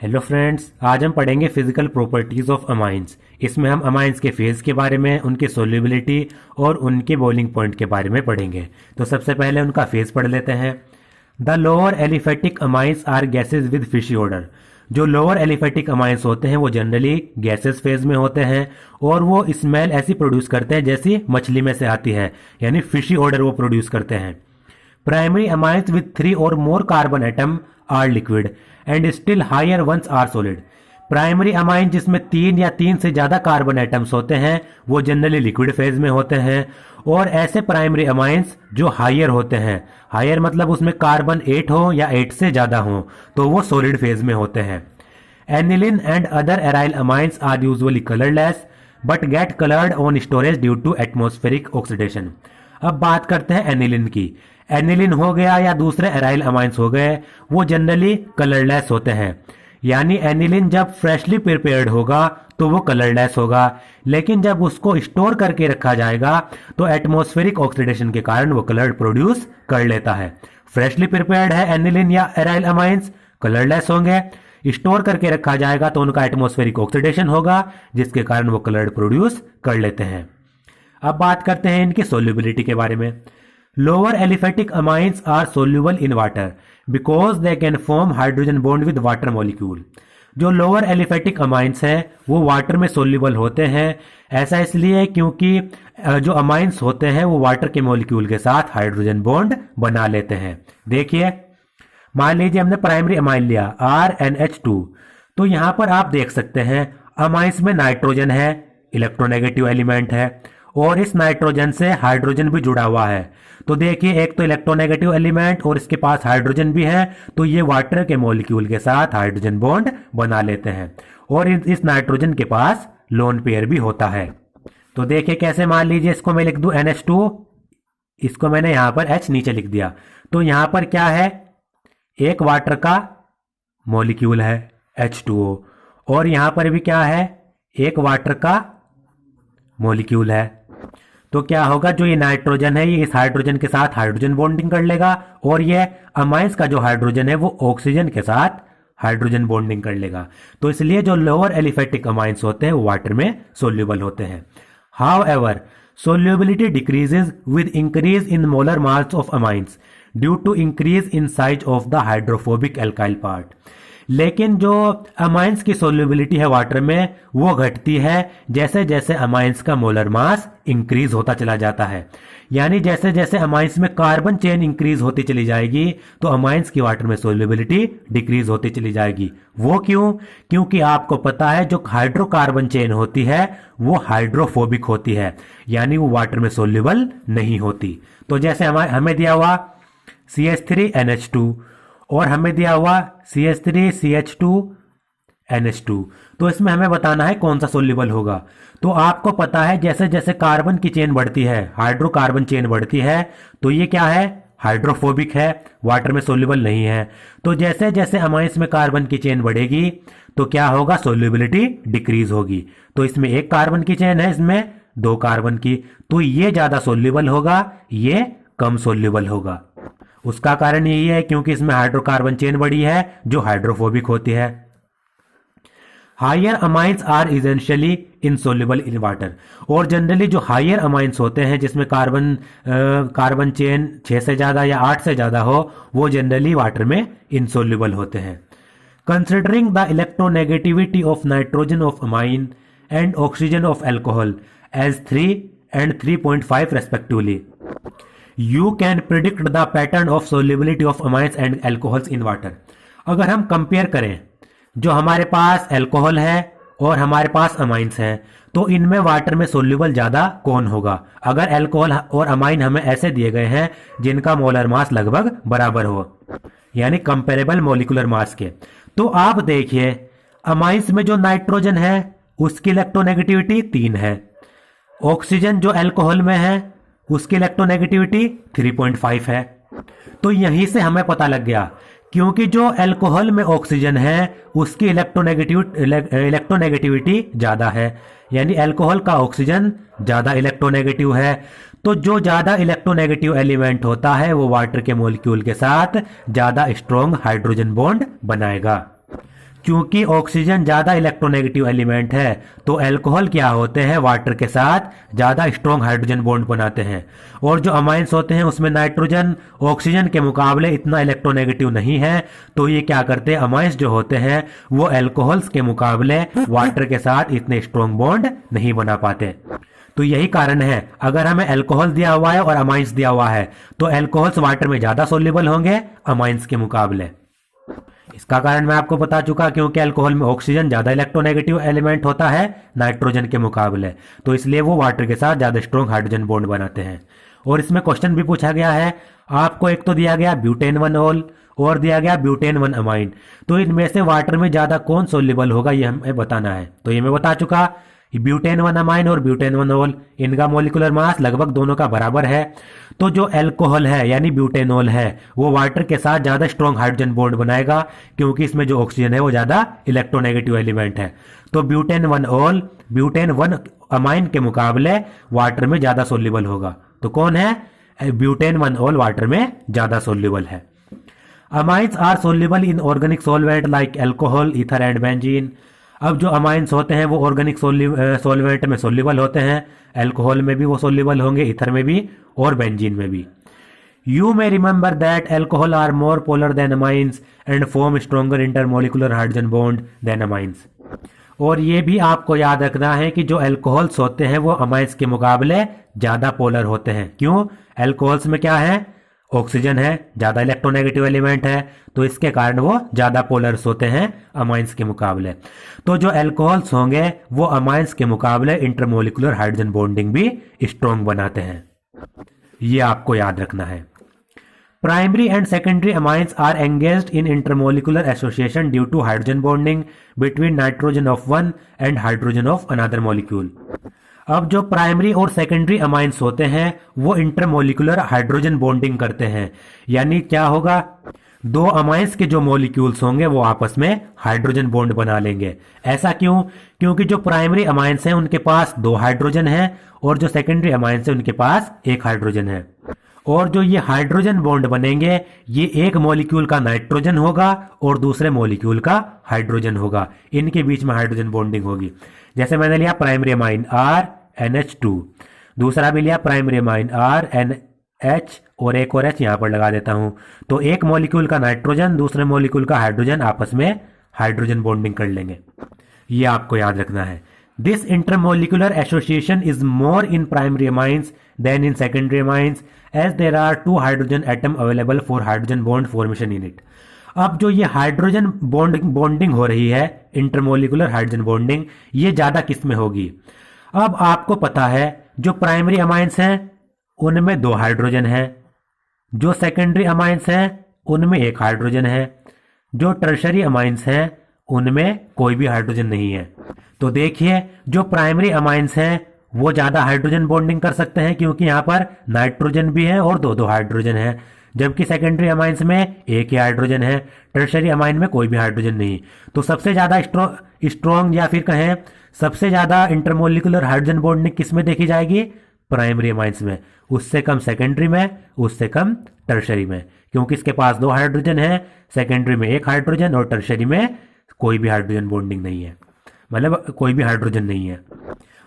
Hello friends, आज हम पढ़ेंगे फिजिकल प्रॉपर्टीज ऑफ अमाइंस। इसमें हम अमाइंस के फेज के बारे में, उनकी सोल्युबिलिटी और उनके बॉइलिंग पॉइंट के बारे में पढ़ेंगे। तो सबसे पहले उनका फेज पढ़ लेते हैं। The lower aliphatic amines are gases with fishy odour. जो लोअर एलिफेटिक अमाइंस होते हैं वो जनरली गैसेस फेज में होते हैं और वो स्मेल ऐसी प्रोड्यूस करते हैं जैसी मछली में से आती है, यानी फिशी ऑर्डर वो प्रोड्यूस करते हैं। प्राइमरी अमाइंस विद 3 और more carbon atom are liquid and still higher ones are solid. Primary amine जिसमें 3 या 3 से ज्यादा कार्बन एटम्स होते हैं वो जनरली लिक्विड फेज में होते हैं, और ऐसे प्राइमरी अमाइंस जो हायर होते हैं, हायर मतलब उसमें कार्बन 8 हो या 8 से ज्यादा हो, तो वो सॉलिड फेज में होते हैं। Aniline and other aryl amines are usually colourless but get coloured on storage due to atmospheric oxidation. अब बात करते हैं एनिलिन की। एनिलिन हो गया या दूसरे एराइल अमाइंस हो गए, वो जनरली कलरलेस होते हैं। यानी एनिलिन जब फ्रेशली प्रिपेयर्ड होगा तो वो कलरलेस होगा, लेकिन जब उसको स्टोर करके रखा जाएगा तो एटमॉस्फेरिक ऑक्सीडेशन के कारण वो कलर प्रोड्यूस कर लेता है। फ्रेशली प्रिपेयर्ड है एनिलिन या एराइल अमाइंस, कलरलेस होंगे। स्टोर करके रखा जाएगा तो उनका एटमॉस्फेरिक ऑक्सीडेशन होगा जिसके कारण वो कलर प्रोड्यूस कर लेते हैं। अब बात करते हैं इनकी सोल्यूबिलिटी के बारे में। Lower aliphatic amines are soluble in water because they can form hydrogen bond with water molecule. जो लोअर एलिफेटिक अमाइंस हैं वो वाटर में सोल्यूबल होते हैं। ऐसा इसलिए क्योंकि जो अमाइंस होते हैं वो वाटर के मॉलिक्यूल के साथ हाइड्रोजन बॉन्ड बना लेते हैं। देखिए, मान लीजिए हमने प्राइमरी अमाइन लिया RnH2, तो यहां पर आप देख सकते हैं अमाइंस में नाइट्रोजन है, इलेक्ट्रोनेगेटिव एलिमेंट है, और इस नाइट्रोजन से हाइड्रोजन भी जुड़ा हुआ है। तो देखिए, एक तो इलेक्ट्रोनेगेटिव एलिमेंट और इसके पास हाइड्रोजन भी है, तो ये वाटर के मॉलिक्यूल के साथ हाइड्रोजन बॉन्ड बना लेते हैं, और इस नाइट्रोजन के पास लोन पेयर भी होता है। तो देखिए कैसे, मान लीजिए इसको मैं लिख दूं NH2, इसको मैंने यहां पर H नीचे लिख दिया, तो यहां पर क्या है, एक वाटर का मॉलिक्यूल है H2O, और यहां पर भी क्या है, एक वाटर का मॉलिक्यूल है। तो क्या होगा, जो ये नाइट्रोजन है ये इस हाइड्रोजन के साथ हाइड्रोजन बॉन्डिंग कर लेगा, और ये अमाइंस का जो हाइड्रोजन है वो ऑक्सीजन के साथ हाइड्रोजन बॉन्डिंग कर लेगा। तो इसलिए जो लोअर एलिफेटिक अमाइंस होते हैं वो वाटर में सोल्यूबल होते हैं। However, solubility decreases with increase in molar mass of amines due to increase in size of the hydrophobic alkyl part. लेकिन जो अमाइंस की सोल्यूबिलिटी है वाटर में वो घटती है जैसे जैसे अमाइंस का मोलर मास इंक्रीज होता चला जाता है। यानी जैसे जैसे अमाइंस में कार्बन चेन इंक्रीज होती चली जाएगी तो अमाइंस की वाटर में सोल्यूबिलिटी डिक्रीज होती चली जाएगी। वो क्यों? क्योंकि आपको पता है जो हाइड्रोकार्बन चेन होती है वो हाइड्रोफोबिक होती है, यानी वो वाटर में सोल्यूबल नहीं होती। तो जैसे हमें दिया हुआ CH3NH2 और हमें दिया हुआ CH3CH2NH2, तो इसमें हमें बताना है कौन सा सोल्यूबल होगा। तो आपको पता है जैसे जैसे कार्बन की चेन बढ़ती है, हाइड्रोकार्बन चेन बढ़ती है, तो ये क्या है, हाइड्रोफोबिक है, वाटर में सोल्यूबल नहीं है। तो जैसे जैसे अमाइंस में कार्बन की चेन बढ़ेगी तो क्या होगा, सोल्यूबिलिटी डिक्रीज होगी। तो इसमें एक कार्बन की चेन है, इसमें 2 कार्बन की, तो ये ज्यादा सोल्यूबल होगा, ये कम सोल्यूबल होगा। उसका कारण यही है क्योंकि इसमें हाइड्रोकार्बन चेन बड़ी है जो हाइड्रोफोबिक होती है। Higher amines are essentially insoluble in water, और जनरली जो हायर अमाइंस होते हैं जिसमें कार्बन चेन 6 से ज्यादा या 8 से ज्यादा हो, वो जनरली वाटर में इनसोल्युबल होते हैं। Considering the electronegativity of nitrogen of amine and oxygen of alcohol as 3 and 3.5 respectively, you can predict the pattern of solubility of amines and alcohols in water। अगर हम कंपेयर करें जो हमारे पास alcohol है और हमारे पास अमाइंस हैं, तो इनमें वाटर में सोल्यूबल ज्यादा कौन होगा। अगर एल्कोहल और अमाइन हमें ऐसे दिए गए हैं जिनका मोलर मास लगभग बराबर हो, यानी कंपेरेबल मोलिकुलर मास के, तो आप देखिए अमाइंस में जो नाइट्रोजन है उसकी इलेक्ट्रोनेगेटिविटी 3 है, ऑक्सीजन जो अल्कोहल में है उसकी इलेक्ट्रोनेगेटिविटी 3.5 है। तो यहीं से हमें पता लग गया, क्योंकि जो अल्कोहल में ऑक्सीजन है उसकी इलेक्ट्रोनेगेटिविटी ज्यादा है, यानी अल्कोहल का ऑक्सीजन ज्यादा इलेक्ट्रोनेगेटिव है। तो जो ज्यादा इलेक्ट्रोनेगेटिव एलिमेंट होता है वो वाटर के मॉलिक्यूल के साथ ज्यादा स्ट्रॉन्ग हाइड्रोजन बॉन्ड बनाएगा। चूंकि ऑक्सीजन ज्यादा इलेक्ट्रोनेगेटिव एलिमेंट है तो अल्कोहल क्या होते हैं, वाटर के साथ ज्यादा स्ट्रॉन्ग हाइड्रोजन बॉन्ड बनाते हैं। और जो अमाइंस होते हैं उसमें नाइट्रोजन ऑक्सीजन के मुकाबले इतना इलेक्ट्रोनेगेटिव नहीं है, तो ये क्या करते हैं, अमाइंस जो होते हैं वो अल्कोहल्स के मुकाबले वाटर के साथ इतने स्ट्रॉन्ग बॉन्ड नहीं बना पाते। तो यही कारण है, अगर हमें अल्कोहल दिया हुआ है और अमाइंस दिया हुआ है तो अल्कोहल्स वाटर में ज्यादा सोल्यूबल होंगे अमाइंस के मुकाबले। इसका कारण मैं आपको बता चुका, क्योंकि अल्कोहल में ऑक्सीजन ज्यादा इलेक्ट्रोनेगेटिव एलिमेंट होता है नाइट्रोजन के मुकाबले, तो इसलिए वो वाटर के साथ ज्यादा स्ट्रॉन्ग हाइड्रोजन बॉन्ड बनाते हैं। और इसमें क्वेश्चन भी पूछा गया है आपको, एक तो दिया गया ब्यूटेन 1 ऑल और दिया गया ब्यूटेन 1 अमाइन, तो इनमें से वाटर में ज्यादा कौन सोल्यूबल होगा ये हमें बताना है। तो ये मैं बता चुका, ब्यूटेन 1 अमाइन और ब्यूटेन 1 ऑल इनका मोलिकुलर मास लगभग दोनों का बराबर है। तो जो अल्कोहल है यानी ब्यूटेनॉल है वो वाटर के साथ ज्यादा स्ट्रॉन्ग हाइड्रोजन बॉन्ड बनाएगा, क्योंकि इसमें जो ऑक्सीजन है वो ज्यादा इलेक्ट्रोनेगेटिव एलिमेंट है। तो ब्यूटेन 1 ऑल ब्यूटेन 1 अमाइन के मुकाबले वाटर में ज्यादा सोल्यूबल होगा। तो कौन है, ब्यूटेन 1 ऑल वाटर में ज्यादा सोल्यूबल है। Amines are soluble in organic solvent like alcohol, ether and benzene. अब जो अमाइंस होते हैं वो ऑर्गेनिक सॉल्वेंट में सोल्यूबल होते हैं, अल्कोहल में भी वो सोल्यूबल होंगे, ईथर में भी और बेंजीन में भी। You may remember that alcohol are more polar than amines and form stronger intermolecular hydrogen bond than amines. और ये भी आपको याद रखना है कि जो अल्कोहल्स होते हैं वो अमाइंस के मुकाबले ज्यादा पोलर होते हैं। क्यों, अल्कोहल्स में क्या है, ऑक्सीजन है, ज्यादा इलेक्ट्रोनेगेटिव एलिमेंट है, तो इसके कारण वो ज्यादा पोलर्स होते हैं अमाइंस के मुकाबले। तो जो अल्कोहल्स होंगे वो अमाइंस के मुकाबले इंटरमोलिकुलर हाइड्रोजन बॉन्डिंग भी स्ट्रॉन्ग बनाते हैं, ये आपको याद रखना है। Primary and secondary amines are engaged in intermolecular association due to hydrogen bonding between nitrogen of one and hydrogen of another molecule. अब जो प्राइमरी और सेकेंडरी अमाइंस होते हैं वो इंटरमोलिकुलर हाइड्रोजन बॉन्डिंग करते हैं, यानी क्या होगा, दो अमाइंस के जो मॉलिक्यूल्स होंगे वो आपस में हाइड्रोजन बॉन्ड बना लेंगे। ऐसा क्यों, क्योंकि जो प्राइमरी अमाइंस हैं उनके पास 2 हाइड्रोजन है और जो सेकेंडरी अमाइंस है उनके पास 1 हाइड्रोजन है। और जो ये हाइड्रोजन बॉन्ड बनेंगे ये एक मॉलिक्यूल का नाइट्रोजन होगा और दूसरे मॉलिक्यूल का हाइड्रोजन होगा, इनके बीच में हाइड्रोजन बॉन्डिंग होगी। जैसे मैंने लिया प्राइमरी अमाइन RNH2, दूसरा भी लिया प्राइमरी अमाइन RNH और एक और H यहां पर लगा देता हूं, तो एक मॉलिक्यूल का नाइट्रोजन दूसरे मॉलिक्यूल का हाइड्रोजन आपस में हाइड्रोजन बॉन्डिंग कर लेंगे, ये आपको याद रखना है। This intermolecular association is more in primary amines than in secondary amines as there are 2 hydrogen atom available for hydrogen bond formation in it. अब जो ये हाइड्रोजन बॉन्डिंग हो रही है, इंटरमोलिकुलर हाइड्रोजन बॉन्डिंग, ये ज्यादा किस में होगी। अब आपको पता है जो प्राइमरी अमाइंस हैं उनमें 2 हाइड्रोजन है, जो सेकेंडरी अमाइंस हैं उनमें 1 हाइड्रोजन है, जो टर्शरी अमाइंस हैं उनमें कोई भी हाइड्रोजन नहीं है। तो देखिए जो प्राइमरी अमाइंस हैं वो ज्यादा हाइड्रोजन बॉन्डिंग कर सकते हैं क्योंकि यहां पर नाइट्रोजन भी है और 2 हाइड्रोजन है, जबकि सेकेंडरी अमाइंस में 1 ही हाइड्रोजन है, टर्शरी अमाइन में कोई भी हाइड्रोजन नहीं। तो सबसे ज्यादा स्ट्रॉन्ग या फिर कहें सबसे ज्यादा इंटरमोलिकुलर हाइड्रोजन बॉन्डिंग किस में देखी जाएगी, प्राइमरी अमाइंस में, उससे कम सेकेंडरी में, उससे कम टर्शरी में, क्योंकि इसके पास 2 हाइड्रोजन है, सेकेंडरी में 1 हाइड्रोजन और टर्शरी में कोई भी हाइड्रोजन बॉन्डिंग नहीं है, मतलब कोई भी हाइड्रोजन नहीं है।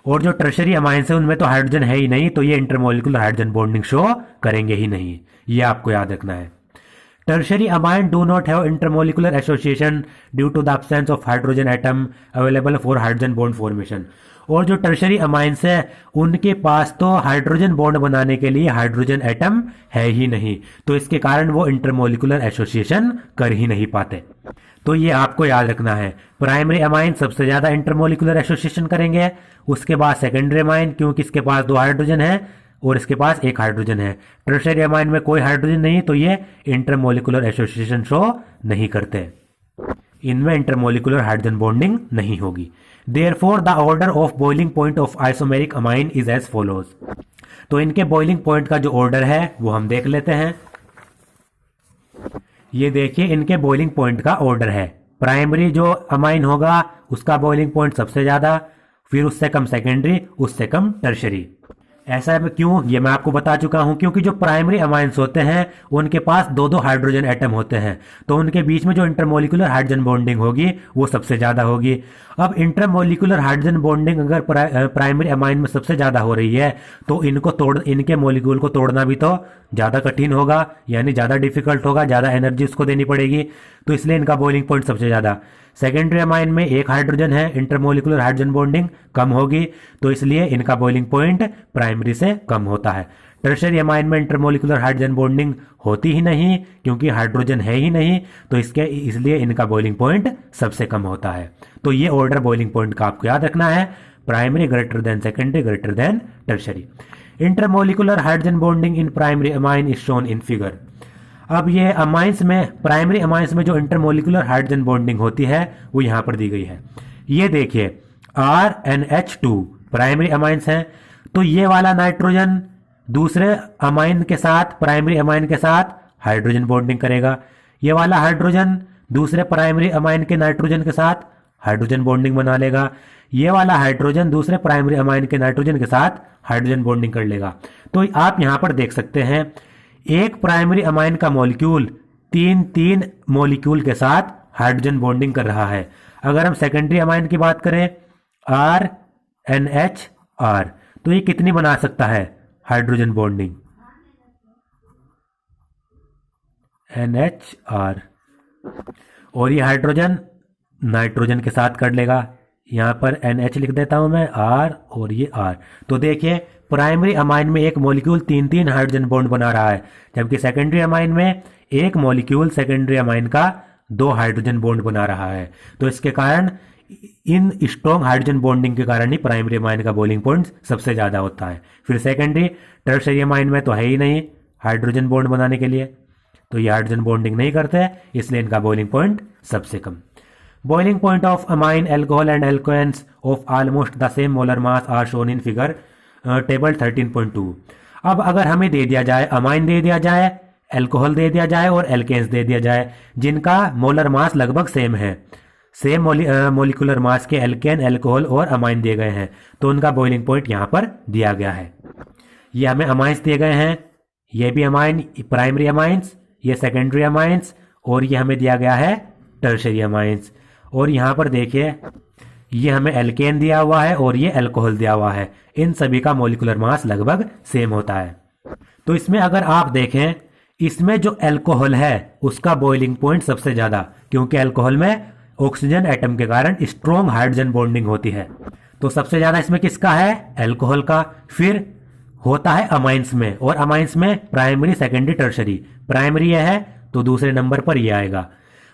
और जो टर्शरी अमाइंस है उनमें तो हाइड्रोजन है ही नहीं, तो ये इंटरमोलिकुलर हाइड्रोजन बॉन्डिंग शो करेंगे ही नहीं, ये आपको याद रखना है। Tertiary amine do not have intermolecular association due to the absence of hydrogen atom available for hydrogen bond formation. और जो टर्शरी अमाइंस है उनके पास तो हाइड्रोजन बॉन्ड बनाने के लिए हाइड्रोजन एटम है ही नहीं, तो इसके कारण वो इंटरमोलिकुलर एसोसिएशन कर ही नहीं पाते। तो ये आपको याद रखना है, प्राइमरी अमाइन सबसे ज्यादा इंटरमोलिकुलर एसोसिएशन करेंगे, उसके बाद सेकेंडरी अमाइन क्योंकि इसके पास 2 हाइड्रोजन है और इसके पास 1 हाइड्रोजन है, टर्शरी अमाइन में कोई हाइड्रोजन नहीं, तो ये इंटरमोलिकुलर एसोसिएशन शो नहीं करते, इनमें इंटरमोलिकुलर हाइड्रोजन बॉन्डिंग नहीं होगी। Therefore the order of boiling point of isomeric amine is as follows. तो इनके बॉइलिंग पॉइंट का जो ऑर्डर है वो हम देख लेते हैं। ये देखिए इनके बॉइलिंग पॉइंट का ऑर्डर है, प्राइमरी जो अमाइन होगा उसका बॉइलिंग पॉइंट सबसे ज्यादा, फिर उससे कम सेकेंडरी, उससे कम टर्शरी। ऐसा है क्यों, ये मैं आपको बता चुका हूं, क्योंकि जो प्राइमरी अमाइंस होते हैं उनके पास दो दो हाइड्रोजन एटम होते हैं, तो उनके बीच में जो इंटरमोलिकुलर हाइड्रोजन बॉन्डिंग होगी वो सबसे ज़्यादा होगी। अब इंटरमोलिकुलर हाइड्रोजन बॉन्डिंग अगर प्राइमरी अमाइन में सबसे ज़्यादा हो रही है तो इनके मोलिक्यूल को तोड़ना भी तो ज़्यादा कठिन होगा, यानी ज़्यादा डिफिकल्ट होगा, ज़्यादा एनर्जी उसको देनी पड़ेगी, तो इसलिए इनका बॉइलिंग पॉइंट सबसे ज़्यादा। सेकेंडरी अमाइन में एक हाइड्रोजन है, इंटरमोलिकुलर हाइड्रोजन बॉन्डिंग कम होगी, तो इसलिए इनका बॉइलिंग पॉइंट प्राइमरी से कम होता है। टर्शियरी अमाइन में इंटरमोलिकुलर हाइड्रोजन बॉन्डिंग होती ही नहीं क्योंकि हाइड्रोजन है ही नहीं, तो इसलिए इनका बॉइलिंग पॉइंट सबसे कम होता है। तो ये ऑर्डर बॉइलिंग पॉइंट का आपको याद रखना है, primary greater than secondary greater than tertiary. Intermolecular hydrogen bonding in primary amine is shown in figure. अब ये अमाइंस में, प्राइमरी अमाइंस में जो इंटरमोलिकुलर हाइड्रोजन बॉन्डिंग होती है वो यहां पर दी गई है। ये देखिए RNH2 प्राइमरी अमाइंस है, तो ये वाला नाइट्रोजन दूसरे अमाइन के साथ, प्राइमरी अमाइन के साथ हाइड्रोजन बॉन्डिंग करेगा, ये वाला हाइड्रोजन दूसरे प्राइमरी अमाइन के नाइट्रोजन के साथ हाइड्रोजन बॉन्डिंग बना लेगा, ये वाला हाइड्रोजन दूसरे प्राइमरी अमाइन के नाइट्रोजन के साथ हाइड्रोजन बॉन्डिंग कर लेगा। तो आप यहां पर देख सकते हैं एक प्राइमरी अमाइन का मॉलिक्यूल तीन मॉलिक्यूल के साथ हाइड्रोजन बॉन्डिंग कर रहा है। अगर हम सेकेंडरी अमाइन की बात करें RNHR, तो ये कितनी बना सकता है हाइड्रोजन बॉन्डिंग, NHR, और ये हाइड्रोजन नाइट्रोजन के साथ कर लेगा। यहां पर NH लिख देता हूं मैं, R और ये R। तो देखिए प्राइमरी अमाइन में एक मॉलिक्यूल तीन हाइड्रोजन बॉन्ड बना रहा है, जबकि सेकेंडरी अमाइन में एक मॉलिक्यूल सेकेंडरी अमाइन का 2 हाइड्रोजन बॉन्ड बना रहा है। तो इसके कारण, इन स्ट्रॉन्ग हाइड्रोजन बॉन्डिंग के कारण ही प्राइमरी अमाइन का बॉइलिंग पॉइंट सबसे ज़्यादा होता है। फिर सेकेंडरी टर्शियरी अमाइन में तो है ही नहीं हाइड्रोजन बॉन्ड बनाने के लिए, तो ये हाइड्रोजन बॉन्डिंग नहीं करते, इसलिए इनका बॉइलिंग पॉइंट सबसे कम। Boiling point of amine alcohol and alkanes of almost the same molar mass are shown in figure table 13.2। अब अगर हमें दे दिया जाए, अमाइन दे दिया जाए, एल्कोहल दे दिया जाए और एल्केन्स दे दिया जाए जिनका मोलर मास लगभग सेम है, सेम मोलिकुलर मास के एल्केन, एल्कोहल और अमाइन दिए गए हैं, तो उनका बॉइलिंग पॉइंट यहां पर दिया गया है। ये हमें अमाइंस दिए गए हैं, ये भी अमाइन, प्राइमरी अमाइंस, ये सेकेंडरी अमाइंस, और ये हमें दिया गया है टर्शियरी अमाइंस। और यहां पर देखिए ये हमें एल्केन दिया हुआ है और ये एल्कोहल दिया हुआ है, इन सभी का मोलिकुलर मास लगभग सेम होता है। तो इसमें अगर आप देखें, इसमें जो एल्कोहल है उसका बॉइलिंग पॉइंट सबसे ज्यादा, क्योंकि एल्कोहल में ऑक्सीजन एटम के कारण स्ट्रॉन्ग हाइड्रोजन बॉन्डिंग होती है, तो सबसे ज्यादा इसमें किसका है, एल्कोहल का। फिर होता है अमाइंस में, और अमाइंस में प्राइमरी सेकेंडरी टर्शियरी, प्राइमरी ये है तो दूसरे नंबर पर ये आएगा,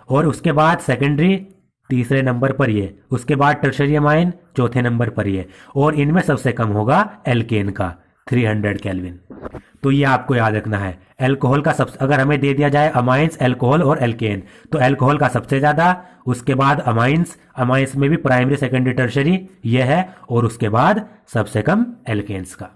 और उसके बाद सेकेंडरी तीसरे नंबर पर ये, उसके बाद टर्शियरी अमाइन चौथे नंबर पर ये, और इनमें सबसे कम होगा एल्केन का 300 केल्विन। तो ये आपको याद रखना है। एल्कोहल का अगर हमें दे दिया जाए अमाइंस, एल्कोहल और एल्केन, तो एल्कोहल का सबसे ज्यादा, उसके बाद अमाइंस, अमाइंस में भी प्राइमरी सेकेंडरी टर्शियरी ये है, और उसके बाद सबसे कम एल्केन्स का।